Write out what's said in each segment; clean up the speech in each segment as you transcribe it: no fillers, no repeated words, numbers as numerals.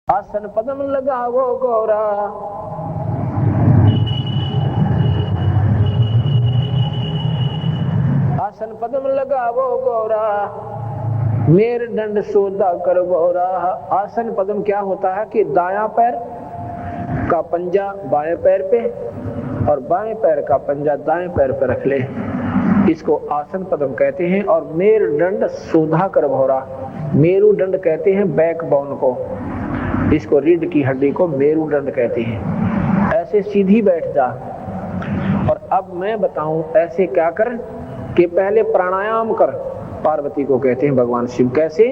आसन पदम लगावो गौरा, आसन पदम लगावो गौरा, मेर दंड सोदा कर गौरा। आसन पदम क्या होता है कि दायां पैर का पंजा बाएं पैर पे और बाएं पैर का पंजा दाएं पैर पे रख ले, इसको आसन पदम कहते हैं। और मेरुदंड सोधा कर भौरा, मेरुदंड कहते हैं बैकबोन को, इसको रीढ़ की हड्डी को मेरुदंड कहते हैं। ऐसे सीधी बैठ जा। और अब मैं बताऊं ऐसे क्या कर कि पहले प्राणायाम कर, पार्वती को कहते हैं भगवान शिव। कैसे?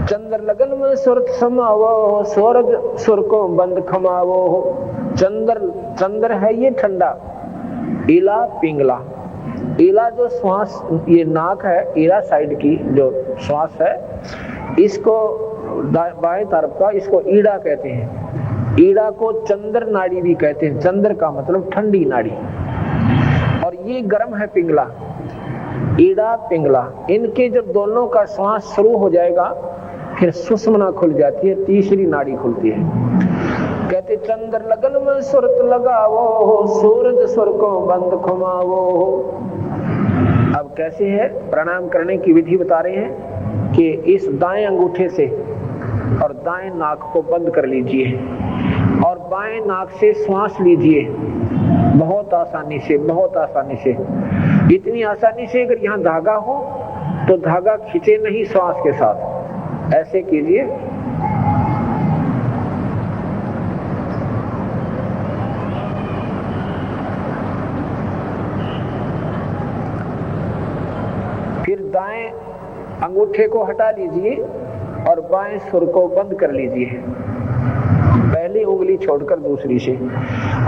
चंद्र लगन में सुरत समावो, सूरज सुर को बंद खमावो। चंद्र है ये ठंडा, इला पिंगला। इला जो श्वास, ये नाक है, इला साइड की जो श्वास है, इसको बाएं तरफ का, इसको ईड़ा कहते हैं। ईड़ा को चंद्र नाड़ी भी कहते हैं। चंद्र का मतलब ठंडी नाड़ी, और ये गर्म है पिंगला, ईड़ा पिंगला। इनके जब दोनों का श्वास शुरू हो जाएगा फिर सुषुम्ना खुल जाती है, तीसरी नाड़ी खुलती है। कहते चंद्र लगन में सुरत लगावो, सूरज सुर को बंद खुमावो। अब कैसे है? प्राणायाम करने की विधि बता रहे हैं कि इस दाएं अंगूठे से और दाएं नाक को बंद कर लीजिए और बाएं नाक से श्वास लीजिए, बहुत आसानी से, बहुत आसानी से, इतनी आसानी से अगर यहाँ धागा हो तो धागा खींचे नहीं श्वास के साथ, ऐसे कीजिए। फिर दाएं अंगूठे को हटा लीजिए और बाएं सुर को बंद कर लीजिए, पहली उंगली छोड़कर दूसरी से,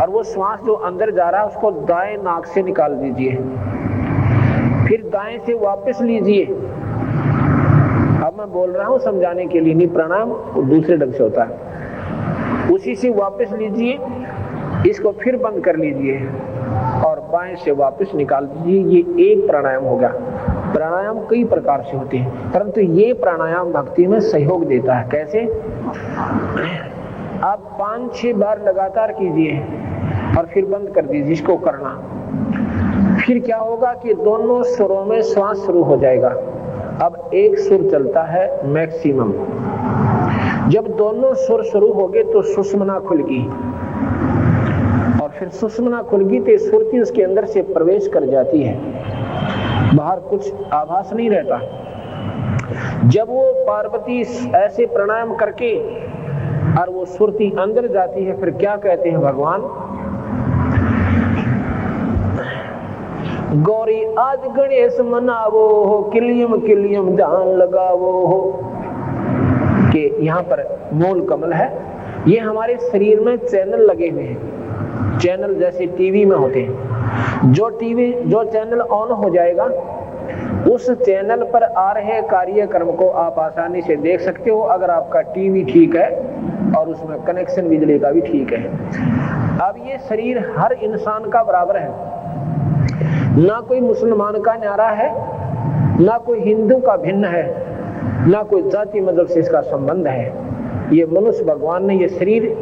और वो श्वास जो अंदर जा रहा है उसको दाएं नाक से निकाल दीजिए। फिर दाएं से वापस लीजिए। अब मैं बोल रहा हूं समझाने के लिए, नहीं, प्राणायाम दूसरे ढंग से होता है। उसी से वापस लीजिए, इसको फिर बंद कर लीजिए और बाएं से वापस निकाल दीजिए। ये एक प्राणायाम हो गया। प्राणायाम कई प्रकार से होते हैं, परंतु ये प्राणायाम भक्ति में सहयोग देता है। कैसे? आप 5-6 बार लगातार कीजिए और फिर बंद कर दीजिए, इसको करना। फिर क्या होगा कि दोनों सुरों में श्वास शुरू हो जाएगा। अब एक सुर चलता है मैक्सिमम, जब दोनों सुर शुरू हो गए तो सुषुम्ना खुल गई, और फिर सुषुम्ना खुल गई तो सुरती उसके अंदर से प्रवेश कर जाती है, बाहर कुछ आभास नहीं रहता। जब वो पार्वती ऐसे प्राणायाम करके और वो सुरती अंदर जाती है, फिर क्या कहते हैं भगवान? गौरी आज गणेश मनावो, किलियम किलियम ध्यान लगावो। कि यहाँ पर मूल कमल है, ये हमारे शरीर में चैनल लगे हुए हैं, चैनल जैसे टीवी में होते हैं। जो चैनल ऑन हो जाएगा, उस चैनल पर आ रहे कार्यक्रम को आप आसानी से देख सकते हो, अगर आपका टीवी ठीक है और उसमें कनेक्शन बिजली का भी ठीक है। अब ये शरीर हर इंसान का बराबर है, ना कोई मुसलमान का न्यारा है, ना कोई हिंदू का भिन्न है, ना कोई जाति मजहब से इसका संबंध है। ये मनुष्य भगवान ने ये शरीर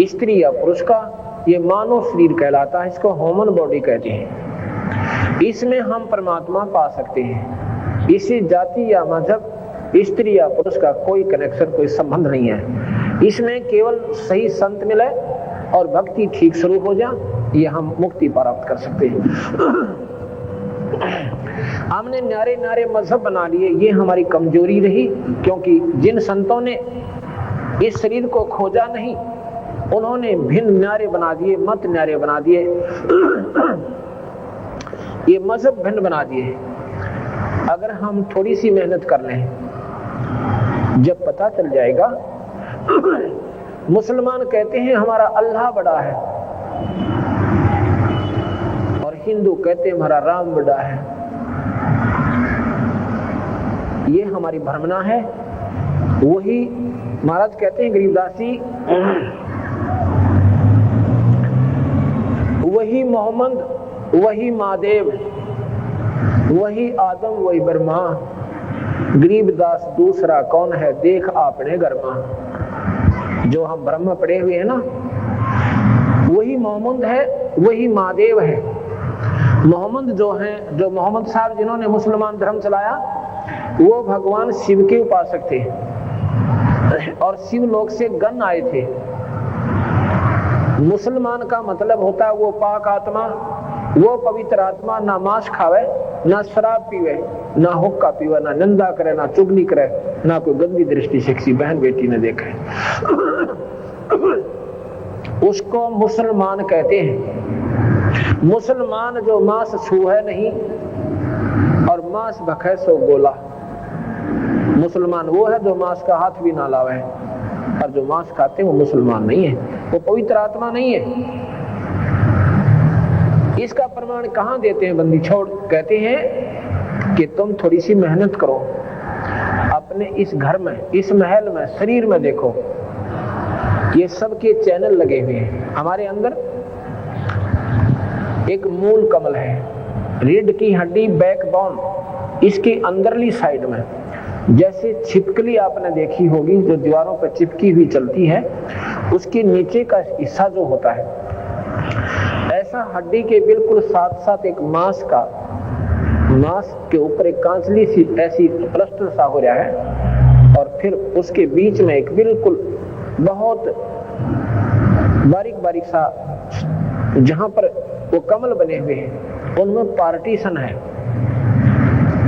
स्त्री या पुरुष का, ये मानव शरीर कहलाता है, इसको ह्यूमन बॉडी कहते हैं। इसमें हम परमात्मा पा सकते हैं। इसी जाति या मजहब, स्त्री या पुरुष का कोई कनेक्शन, कोई संबंध नहीं है। इसमें केवल सही संत मिले और भक्ति ठीक शुरू हो जाए, ये हम मुक्ति प्राप्त कर सकते हैं। हमने न्यारे न्यारे मजहब बना लिए, ये हमारी कमजोरी रही, क्योंकि जिन संतों ने इस शरीर को खोजा नहीं, उन्होंने भिन्न न्यारे बना दिए, मत न्यारे बना दिए, ये मजहब भिन्न बना दिए। अगर हम थोड़ी सी मेहनत कर लें, जब पता चल जाएगा, मुसलमान कहते हैं हमारा अल्लाह बड़ा है, और हिंदू कहते हैं हमारा राम बड़ा है। ये हमारी भ्रमना है। वही महाराज कहते हैं गरीबदास जी, वही मोहम्मद, वही महादेव, वही आदम, वही ब्रह्मा, गरीबदास दूसरा कौन है देख आपने गरमा। जो हम ब्रह्म पढ़े हुए हैं ना, वही मोहम्मद है, वही महादेव है। मोहम्मद जो है, जो मोहम्मद साहब जिन्होंने मुसलमान धर्म चलाया, वो भगवान शिव के उपासक थे और शिव लोक से गण आए थे। मुसलमान का मतलब होता है वो पाक आत्मा, वो पवित्र आत्मा, ना मांस खावे, ना शराब पीवे, ना हुक्का पीवे, ना निंदा करे, ना चुगली करे, ना कोई गंदी दृष्टि से किसी बहन बेटी ने देखे। उसको मुसलमान कहते हैं। मुसलमान जो मांस छूहे नहीं और मांस भखे सो गोला। मुसलमान वो है जो मांस का हाथ भी ना लावे, और जो मांस खाते हैं वो मुसलमान नहीं है, वो पवित्र आत्मा नहीं है। इसका प्रमाण कहां देते हैं बंदी छोड़? कहते हैं कि तुम थोड़ी सी मेहनत करो, अपने इस घर में, इस महल में, शरीर में देखो, ये सबके चैनल लगे हुए हैं। हमारे अंदर एक मूल कमल है, रीढ़ की हड्डी, बैकबोन, इसकी अंदरली साइड में जैसे छिपकली आपने देखी होगी जो दीवारों पर चिपकी हुई चलती है, उसके नीचे का हिस्सा जो होता है, ऐसा हड्डी के बिल्कुल साथ साथ एक मांस के ऊपर एक कांचली सी ऐसी प्लास्टर सा हो रहा है, और फिर उसके बीच में एक बिल्कुल बहुत बारीक बारीक सा, जहां पर वो कमल बने हुए हैं, उनमें पार्टीशन है,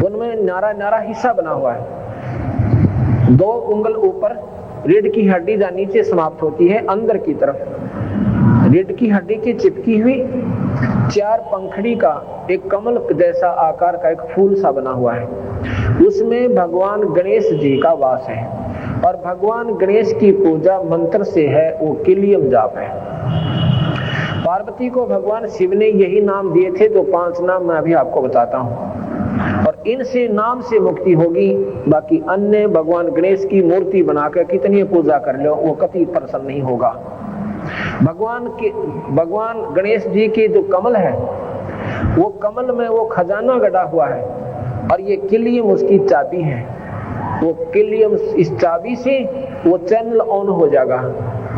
उनमें नारा नारा हिस्सा बना हुआ है। 2 उंगल ऊपर रीढ़ की हड्डी जहाँ नीचे समाप्त होती है, अंदर की तरफ रीढ़ की हड्डी की चिपकी हुई 4 पंखड़ी का एक कमल जैसा आकार का एक फूल सा बना हुआ है। उसमें भगवान गणेश जी का वास है, और भगवान गणेश की पूजा मंत्र से है, वो किलियम जाप है। पार्वती को भगवान शिव ने यही नाम दिए थे, जो 5 नाम मैं अभी आपको बताता हूँ, और इनसे नाम से मुक्ति होगी। बाकी अन्य भगवान गणेश की मूर्ति बनाकर कितनी पूजा कर लो, वो कभी प्रसन्न नहीं होगा। भगवान गणेश जी के जो कमल है, वो कमल में वो खजाना गड़ा हुआ है, और ये किलियम उसकी चाबी है। वो किलियम, इस चाबी से वो चैनल ऑन हो जाएगा,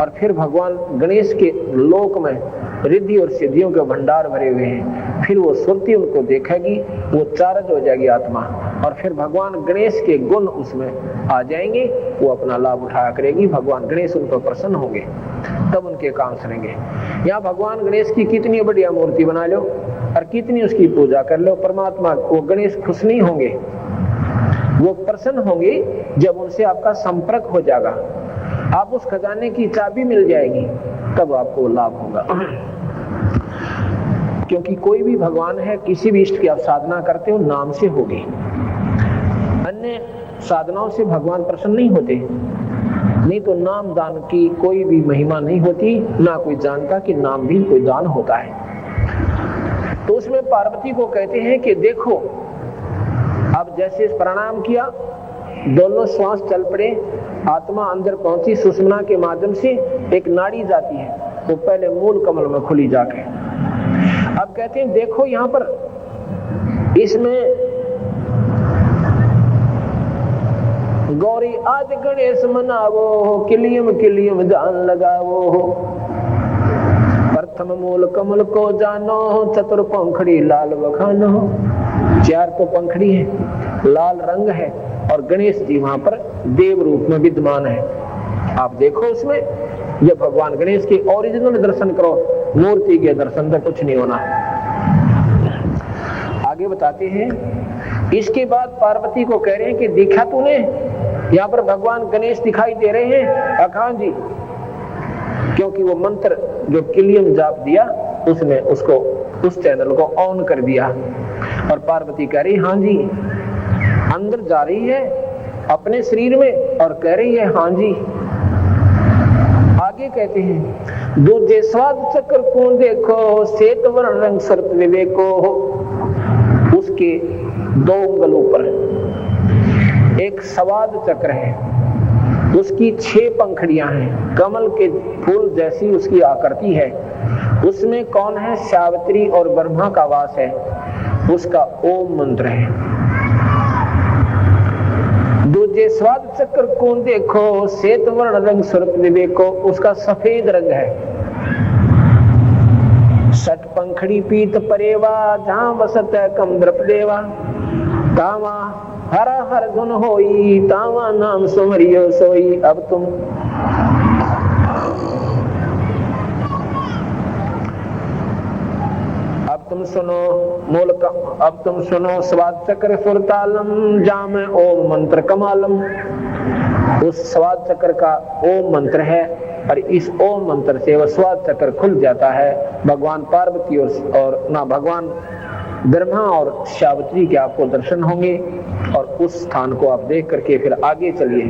और फिर भगवान गणेश के लोक में रिद्धि और सिद्धियों के भंडार भरे हुए हैं। फिर वो सुरती उनको देखेगी, वो चार्ज हो जाएगी आत्मा, और फिर भगवान गणेश के गुण उसमें आ जाएंगे, वो अपना लाभ उठाया करेगी। भगवान गणेश उन पर प्रसन्न होंगे, तब उनके काम सुनेंगे। यहाँ भगवान गणेश की कितनी बढ़िया मूर्ति बना लो और कितनी उसकी पूजा कर लो, परमात्मा वो गणेश खुश नहीं होंगे, वो प्रसन्न होंगे जब उनसे आपका संपर्क हो जाएगा, आप उस खजाने की चाबी मिल जाएगी, तब आपको लाभ होगा। क्योंकि कोई भी भगवान है, किसी भी इष्ट की आप साधना करते हो, नाम से होगी। अन्य साधनाओं से भगवान प्रसन्न नहीं होते, नहीं तो नाम दान की कोई भी महिमा नहीं होती, ना कोई जानता कि नाम भी कोई दान होता है। तो उसमें पार्वती को कहते हैं कि देखो, अब जैसे प्रणाम किया, दोनों श्वास चल पड़े, आत्मा अंदर पहुंची, सुषुम्ना के माध्यम से एक नाड़ी जाती है, वो पहले मूल कमल में खुली जाके। अब कहते हैं देखो यहाँ पर, इसमें गौरी आज गणेश मनावो, किलियम किलियम जान लगावो, प्रथम मूल कमल को जानो, चतुर पंखड़ी लाल बखानो। 4 तो पंखड़ी है, लाल रंग है, और गणेश जी वहां पर देव रूप में विद्यमान है। आप देखो उसमें, जब भगवान गणेश के ओरिजिनल दर्शन करो, मूर्ति के दर्शन से कुछ नहीं होना। आगे बताते हैं, इसके बाद पार्वती को कह रहे हैं कि देखा तूने, यहाँ पर भगवान गणेश दिखाई दे रहे हैं? अखां जी, क्योंकि वो मंत्र जो किलियम जाप दिया, उसने उसको उस चैनल को ऑन कर दिया। और पार्वती कह रही हाँ जी, अंदर जा रही है अपने शरीर में और कह रही है हाँ जी। आगे कहते हैं, दूजे स्वाद चक्र को देखो, श्वेत वर्ण रंग सर्प विवेको। उसके 2 उंगलों पर एक स्वाद चक्र है, उसकी 6 पंखड़ियां हैं, कमल के फूल जैसी उसकी आकृति है। उसमें कौन है? सावित्री और ब्रह्मा का वास है, उसका ओम मंत्र है। के स्वाद चक्र को देखो, श्वेत वर्ण रंग स्वरूप विवेको, उसका सफेद रंग है। सट पंखड़ी पीत परेवा, जहां बसत कम द्रप देवा, तावा हरा हर गुण होई, तावा नाम सुमरियो सोई। अब तुम सुनो मूल का, अब तुम सुनो स्वाद चक्र सुरतालम, जाम ओम मंत्र कमालम। उस स्वाद चक्र का ओम मंत्र है और इस ओम मंत्र से वह स्वाद चक्र खुल जाता है। भगवान पार्वती और ना भगवान ब्रह्मा और सावित्री के आपको दर्शन होंगे और उस स्थान को आप देख करके फिर आगे चलिए।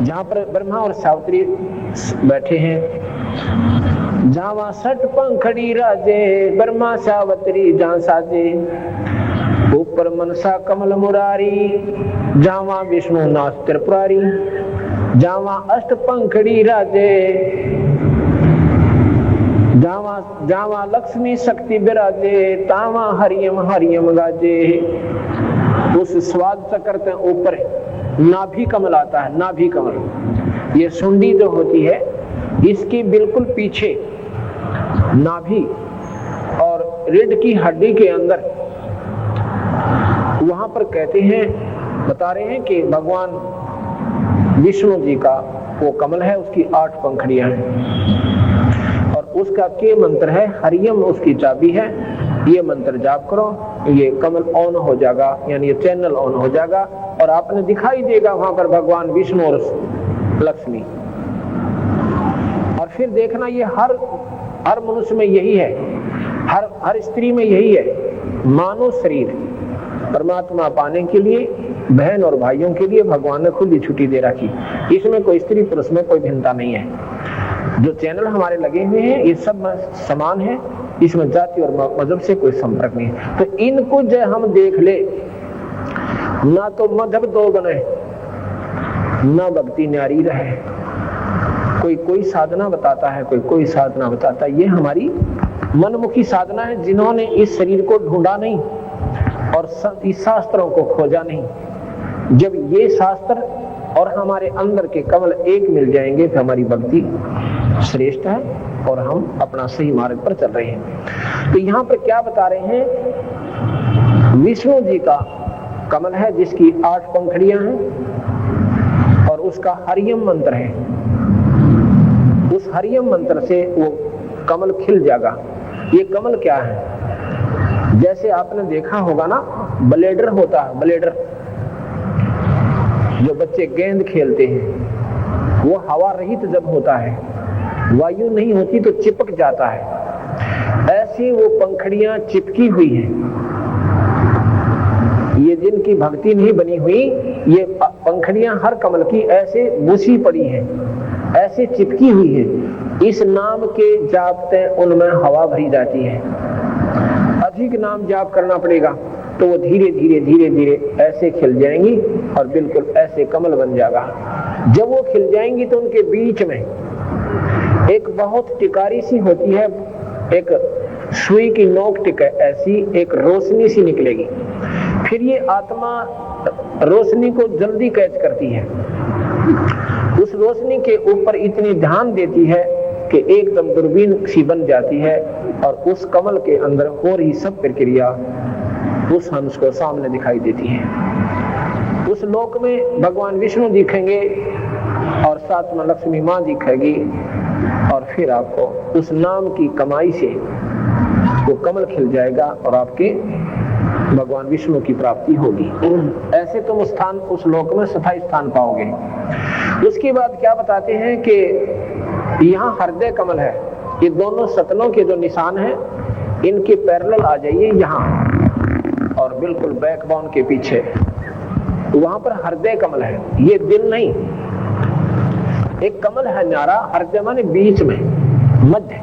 जहां पर ब्रह्मा और सावित्री बैठे हैं, जहां सट पंखड़ी राजे, ब्रह्मा सावित्री जहां साजे, ऊपर मनसा कमल मुरारी, जहां विष्णु नाथ त्रिपुरारी, जहां अष्ट पंखड़ी राजे, जहां लक्ष्मी शक्ति विराजे, तावा हरियम हरियम गाजे। उस स्वाद चक्र के ऊपर नाभि कमल आता है। नाभि कमल ये सुंडी जो होती है, इसकी बिल्कुल पीछे नाभि और रीढ़ की हड्डी के अंदर, वहां पर कहते हैं, बता रहे हैं कि भगवान विष्णु जी का वो कमल है, उसकी 8 पंखड़ियां हैं और उसका के मंत्र है हरियम, उसकी चाबी है। ये मंत्र जाप करो, ये कमल ऑन हो जाएगा, यानी ये चैनल ऑन हो जाएगा और आपने दिखाई देगा वहां पर भगवान विष्णु और लक्ष्मी। और फिर देखना ये हर मनुष्य में यही है, हर स्त्री में यही है। मानव शरीर परमात्मा पाने के लिए बहन और भाइयों के लिए भगवान ने खुली छुट्टी दे रखी, इसमें कोई स्त्री पुरुष में कोई भिन्नता नहीं है। जो चैनल हमारे लगे हुए हैं ये सब समान है, इसमें जाति और मजहब से कोई संपर्क नहीं है। तो इनको जो हम देख ले, ना तो मजहब दो बने, ना भक्ति न्यारी रहे। कोई साधना बताता है, कोई साधना बताता है। ये हमारी मनमुखी साधना है, जिन्होंने इस शरीर को ढूंढा नहीं और इस शास्त्रों को खोजा नहीं। जब ये शास्त्र और हमारे अंदर के कमल एक मिल जाएंगे तो हमारी भक्ति श्रेष्ठ है और हम अपना सही मार्ग पर चल रहे हैं। तो यहाँ पर क्या बता रहे हैं, विष्णु जी का कमल है जिसकी 8 पंखड़ियां हैं और उसका हरियम मंत्र है। उस हरियम मंत्र से वो कमल खिल जाएगा। ये कमल क्या है, जैसे आपने देखा होगा ना, ब्लेडर होता है, ब्लेडर जो बच्चे गेंद खेलते हैं, वो हवा रहित जब होता है, वायु नहीं होती तो चिपक जाता है। ऐसी वो पंखड़ियां चिपकी हुई हैं। ये जिनकी भक्ति नहीं बनी हुई, ये पंखड़ियां हर कमल की ऐसे बुसी पड़ी हैं, ऐसे चिपकी हुई है। इस नाम के जापते उनमें हवा भरी जाती है। अधिक नाम जाप करना पड़ेगा तो वो धीरे धीरे धीरे धीरे ऐसे खिल जाएंगी और बिल्कुल ऐसे कमल बन जाएगा। जब वो खिल जाएंगी तो उनके बीच में एक बहुत टिकारी सी होती है, एक सुई की नोक टिक ऐसी एक रोशनी सी निकलेगी। फिर ये आत्मा रोशनी को जल्दी कैच करती है, उस रोशनी के ऊपर इतनी ध्यान देती है कि एकदम दूरबीन सी बन जाती है और उस कमल के अंदर हो रही सब प्रक्रिया उस हंस को सामने दिखाई देती है। उस लोक में भगवान विष्णु दिखेंगे और साथ में लक्ष्मी माँ दिखेगी और फिर आपको उस नाम की कमाई से वो कमल खिल जाएगा और आपके भगवान विष्णु की प्राप्ति होगी। ऐसे तुम उस लोक में स्थायी स्थान पाओगे। उसके बाद क्या बताते हैं कि यहाँ हृदय कमल है। ये दोनों सतनों के जो निशान हैं, इनके पैरेलल आ जाइए यहाँ और बिल्कुल बैकबोन के पीछे वहां पर हृदय कमल है। ये दिल नहीं, एक कमल है न्यारा, हृदय माने बीच में, मध्य।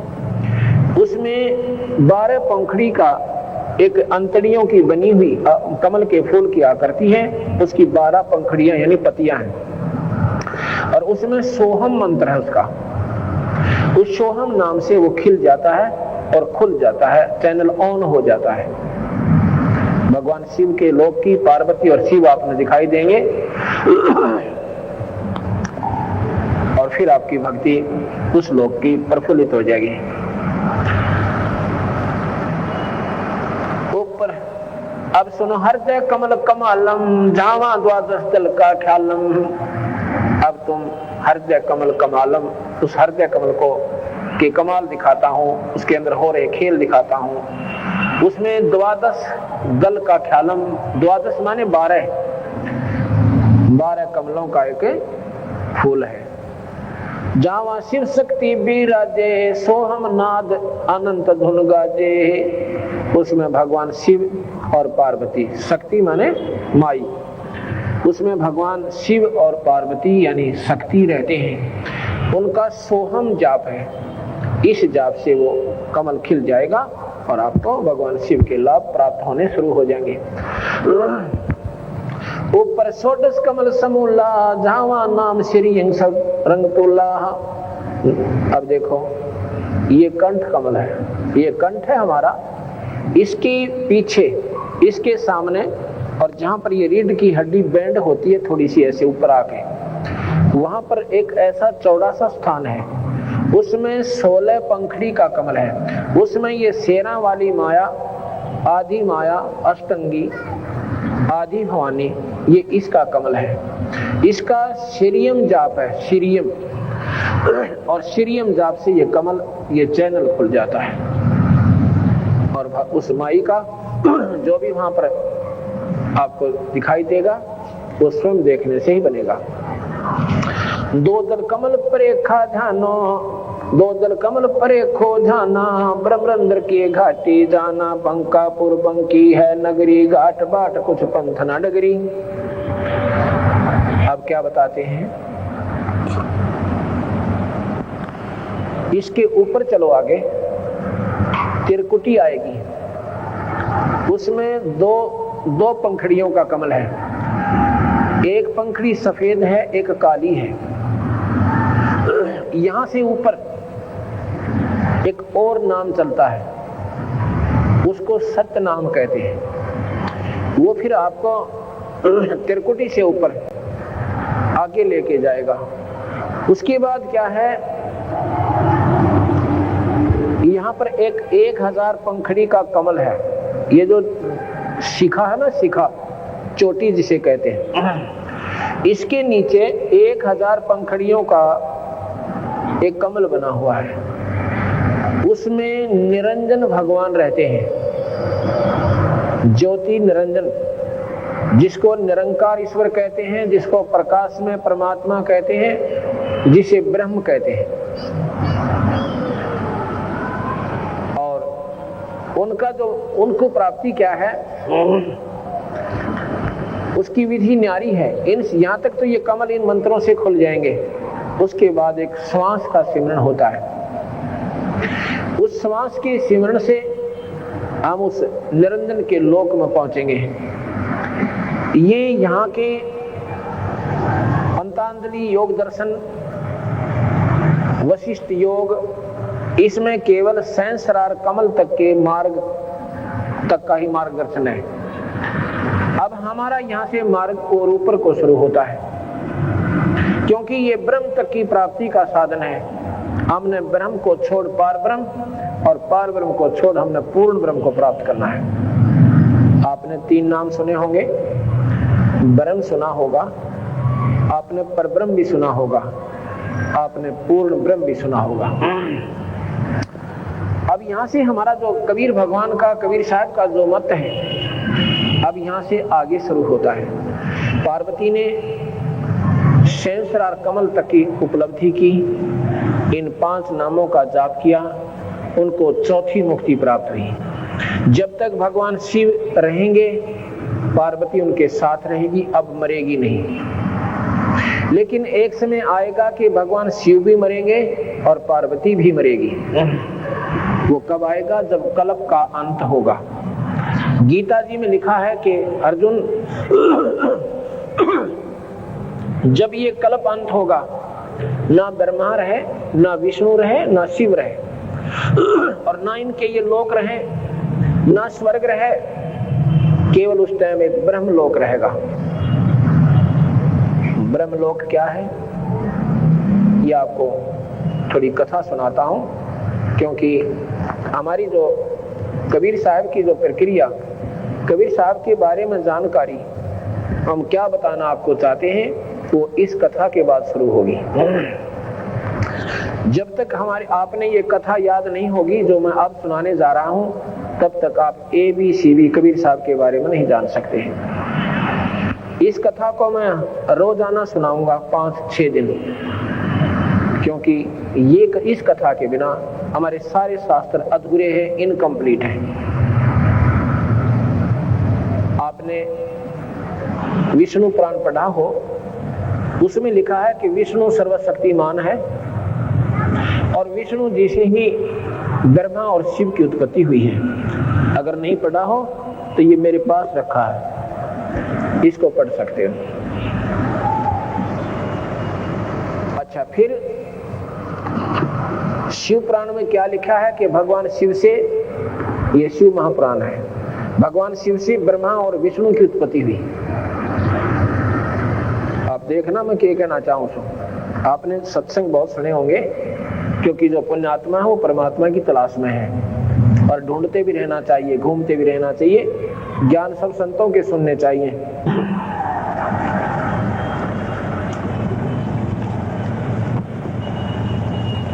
उसमें 12 पंखड़ी का एक अंतड़ियों की बनी हुई कमल के फूल की आकृति है, उसकी 12 पंखड़ियां यानी पतियां हैं और उसमें सोहम मंत्र है उसका। उस सोहम नाम से वो खिल जाता है और खुल जाता है, चैनल ऑन हो जाता है। भगवान शिव के लोक की पार्वती और शिव आपने दिखाई देंगे और फिर आपकी भक्ति उस लोक की प्रफुल्लित हो जाएगी। ऊपर अब सुनो, हृदय कमल कमालम जावा द्वादश दल का ख्यालम। अब तुम हृदय कमल कमालम, उस हृदय कमल को के कमाल दिखाता हूं, उसके अंदर हो रहे खेल दिखाता हूं। उसमें द्वादश दल का ख्यालम, द्वादश माने 12 कमलों का एक फूल है। जावा शिव शक्ति बिराजे सोहम नाद अनंत धुन गाजे। उसमें भगवान शिव और पार्वती, शक्ति माने माई, उसमें भगवान शिव और पार्वती यानी शक्ति रहते हैं। उनका सोहम जाप है, इस जाप से वो कमल खिल जाएगा और आपको भगवान शिव के लाभ प्राप्त होने शुरू हो जाएंगे। ऊपर सोडस कमल समूला झावा नाम श्री रंग तोला। अब देखो ये कंठ कमल है, ये कंठ है हमारा, इसके पीछे, इसके सामने और जहां पर ये रीढ़ की हड्डी बैंड होती है थोड़ी सी ऐसे ऊपर आके, वहां पर एक ऐसा चौड़ा सा स्थान है, उसमें 16 पंखड़ी का कमल है। उसमें ये शेरा वाली माया, आदि माया, अष्टंगी, आदि भवानी, ये इसका कमल है। इसका शिरियम जाप है, शिरियम, और शिरियम जाप से ये कमल, ये चैनल खुल जाता है और उस माई का जो भी वहां पर आपको दिखाई देगा वो स्वयं देखने से ही बनेगा। दो दल कमल परेखा ध्यानो, दो दल कमल परेखो ध्याना, ब्रह्मरंध्र के घाटी जाना, बंकापुर बंकी है नगरी, घाट बाट कुछ पंथ न डगरी। अब क्या बताते हैं, इसके ऊपर चलो आगे, त्रिकुटी आएगी, उसमें दो पंखड़ियों का कमल है, एक पंखड़ी सफेद है, एक काली है। यहां से ऊपर एक और नाम चलता है, उसको सत्य नाम कहते हैं। वो फिर आपको त्रिकुटी से ऊपर आगे लेके जाएगा। उसके बाद क्या है, यहां पर एक 1000 पंखड़ी का कमल है। ये जो शिखा है ना, शिखा, चोटी जिसे कहते हैं, इसके नीचे 1000 पंखड़ियों का एक कमल बना हुआ है। उसमें निरंजन भगवान रहते हैं, ज्योति निरंजन, जिसको निरंकार ईश्वर कहते हैं, जिसको प्रकाश में परमात्मा कहते हैं, जिसे ब्रह्म कहते हैं। और उनका जो, उनको प्राप्ति क्या है, उसकी विधि न्यारी है। यहाँ तक तो ये कमल इन मंत्रों से खुल जाएंगे। उसके बाद एक श्वास का सिमरन होता है, उस श्वास के सिमरन से हम उस निरंजन के लोक में पहुंचेंगे। ये यहाँ के पंतांजलि योग दर्शन, वशिष्ठ योग, इसमें केवल सहस्रार कमल तक के मार्ग तक का ही मार्गदर्शन है। अब हमारा यहाँ से मार्ग और ऊपर को शुरू होता है, क्योंकि ये ब्रह्म तक की प्राप्ति का साधन है। हमने ब्रह्म को छोड़ पार ब्रह्म, और पार ब्रह्म को छोड़ हमने पूर्ण ब्रह्म को प्राप्त करना है। आपने 3 नाम सुने होंगे, ब्रह्म सुना होगा, आपने परब्रह्म भी सुना होगा, आपने पूर्ण ब्रह्म भी सुना होगा। अब यहाँ से हमारा जो कबीर भगवान का, कबीर साहब का जो मत है, अब यहाँ से आगे शुरू होता है। पार्वती ने सहस्रार कमल तक की उपलब्धि की, इन 5 नामों का जाप किया, उनको चौथी मुक्ति प्राप्त हुई। जब तक भगवान शिव रहेंगे, पार्वती उनके साथ रहेगी, अब मरेगी नहीं। लेकिन एक समय आएगा कि भगवान शिव भी मरेंगे और पार्वती भी मरेगी। वो कब आएगा? जब कल्प का अंत होगा। गीता जी में लिखा है कि अर्जुन, जब ये कल्प अंत होगा, ना ब्रह्मा रहे, ना विष्णु रहे, ना शिव रहे, और ना इनके ये लोक रहे, ना स्वर्ग रहे, केवल उस टाइम एक ब्रह्मलोक रहेगा। ब्रह्मलोक क्या है, ये आपको थोड़ी कथा सुनाता हूं, क्योंकि हमारी जो कबीर साहब की जो प्रक्रिया, कबीर साहब के बारे में जानकारी हम क्या बताना आपको चाहते हैं, वो इस कथा के बाद शुरू होगी। जब तक हमारे आपने ये कथा याद नहीं होगी जो मैं अब सुनाने जा रहा हूं, तब तक आप ABCD कबीर साहब के बारे में नहीं जान सकते हैं। इस कथा को मैं रोजाना सुनाऊंगा 5-6 दिन, क्योंकि ये इस कथा के बिना हमारे सारे शास्त्र अधूरे हैं, इनकम्प्लीट हैं। आपने विष्णु पुराण पढ़ा हो, उसमें लिखा है कि विष्णु सर्वशक्तिमान है और विष्णु जी से ही ब्रह्मा और शिव की उत्पत्ति हुई है। अगर नहीं पढ़ा हो तो ये मेरे पास रखा है, इसको पढ़ सकते हो। अच्छा, फिर शिव पुराण में क्या लिखा है कि भगवान शिव से, ये शिव महापुराण है, भगवान शिव से ब्रह्मा और विष्णु की उत्पत्ति हुई। आप देखना मैं क्या कहना चाहूं। आपने सत्संग बहुत सुने होंगे, क्योंकि जो पुण्यात्मा है वो परमात्मा की तलाश में है और ढूंढते भी रहना चाहिए, घूमते भी रहना चाहिए। ज्ञान सब संतों के सुनने चाहिए।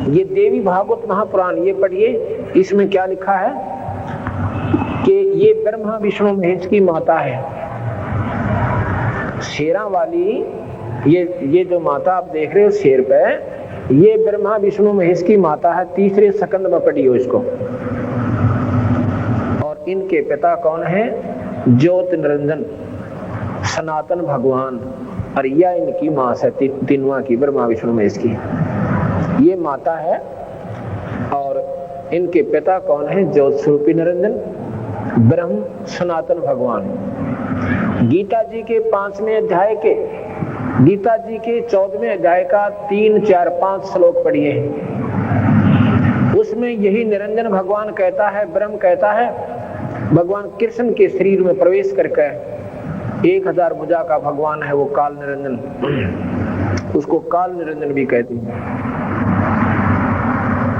ये देवी भागवत महापुराण ये पढ़िए, इसमें क्या लिखा है कि ये ब्रह्मा विष्णु महेश की माता है। शेरा वाली ये जो माता आप देख रहे हो शेर पे, ये ब्रह्मा विष्णु महेश की माता है। तीसरे स्कंद में पढ़ी हो इसको। और इनके पिता कौन है? ज्योत निरंजन सनातन भगवान, और यह इनकी मां है तीनवा की, ब्रह्मा विष्णु महेश की ये माता है। और इनके पिता कौन है? ज्योत स्वरूपी निरंजन ब्रह्म सनातन भगवान। गीता जी के 5वें अध्याय के, गीता जी के 14वें अध्याय का 3, 4, 5 श्लोक पढ़िए। उसमें यही निरंजन भगवान कहता है, ब्रह्म कहता है, भगवान कृष्ण के शरीर में प्रवेश करके 1000 भुजा का भगवान है वो काल निरंजन, उसको काल निरंजन भी कहते हैं।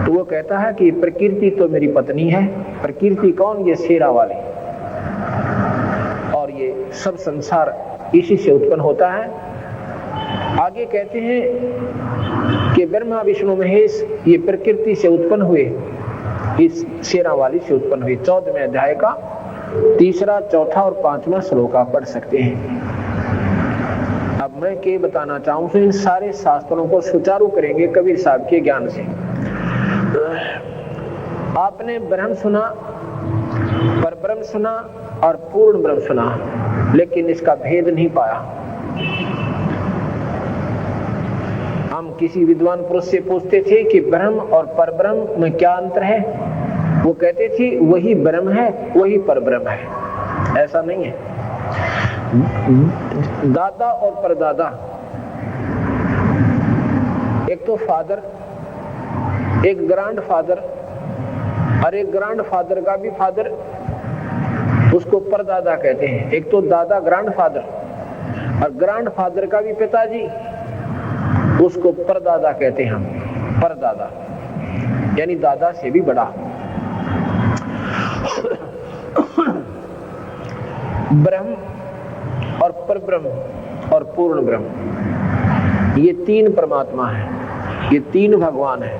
तो वो कहता है कि प्रकृति तो मेरी पत्नी है। प्रकृति कौन? ये शेरा वाली। और ये सब संसार इसी से उत्पन्न होता है। आगे कहते हैं कि ब्रह्मा विष्णु महेश ये प्रकृति से उत्पन्न हुए, इस शेरा वाली से उत्पन्न हुए। 14वें अध्याय का 3, 4 और 5वां श्लोक आप पढ़ सकते हैं। अब मैं क्या बताना चाहूं तो इन सारे शास्त्रों को सुचारू करेंगे कबीर साहब के ज्ञान से। आपने ब्रह्म सुना, परब्रह्म सुना और पूर्ण ब्रह्म सुना, लेकिन इसका भेद नहीं पाया। हम किसी विद्वान पुरुष से पूछते थे कि ब्रह्म और परब्रह्म में क्या अंतर है, वो कहते थे वही ब्रह्म है वही परब्रह्म है। ऐसा नहीं है। दादा और परदादा, एक तो फादर, एक ग्रैंड फादर, और एक ग्रैंड फादर का भी फादर, उसको परदादा कहते हैं। एक तो दादा ग्रैंड फादर, और ग्रैंड फादर का भी पिताजी, उसको परदादा कहते हैं हम। परदादा यानी दादा से भी बड़ा। ब्रह्म और परब्रह्म और पूर्ण ब्रह्म, ये 3 परमात्मा है, ये 3 भगवान है।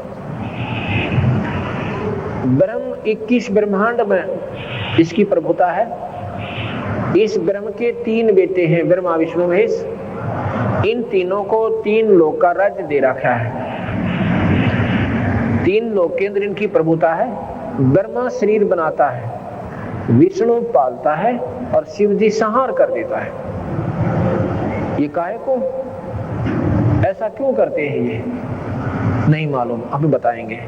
ब्रह्म 21 ब्रह्मांड में इसकी प्रभुता है। इस ब्रह्म के 3 बेटे हैं, ब्रह्मा विष्णु महेश। इन तीनों को 3 लोक का राज्य दे रखा है। 3 लोक के अंदर इनकी प्रभुता है। ब्रह्मा शरीर बनाता है, विष्णु पालता है और शिव जी संहार कर देता है। ये काहे को ऐसा क्यों करते हैं ये नहीं मालूम, हम बताएंगे।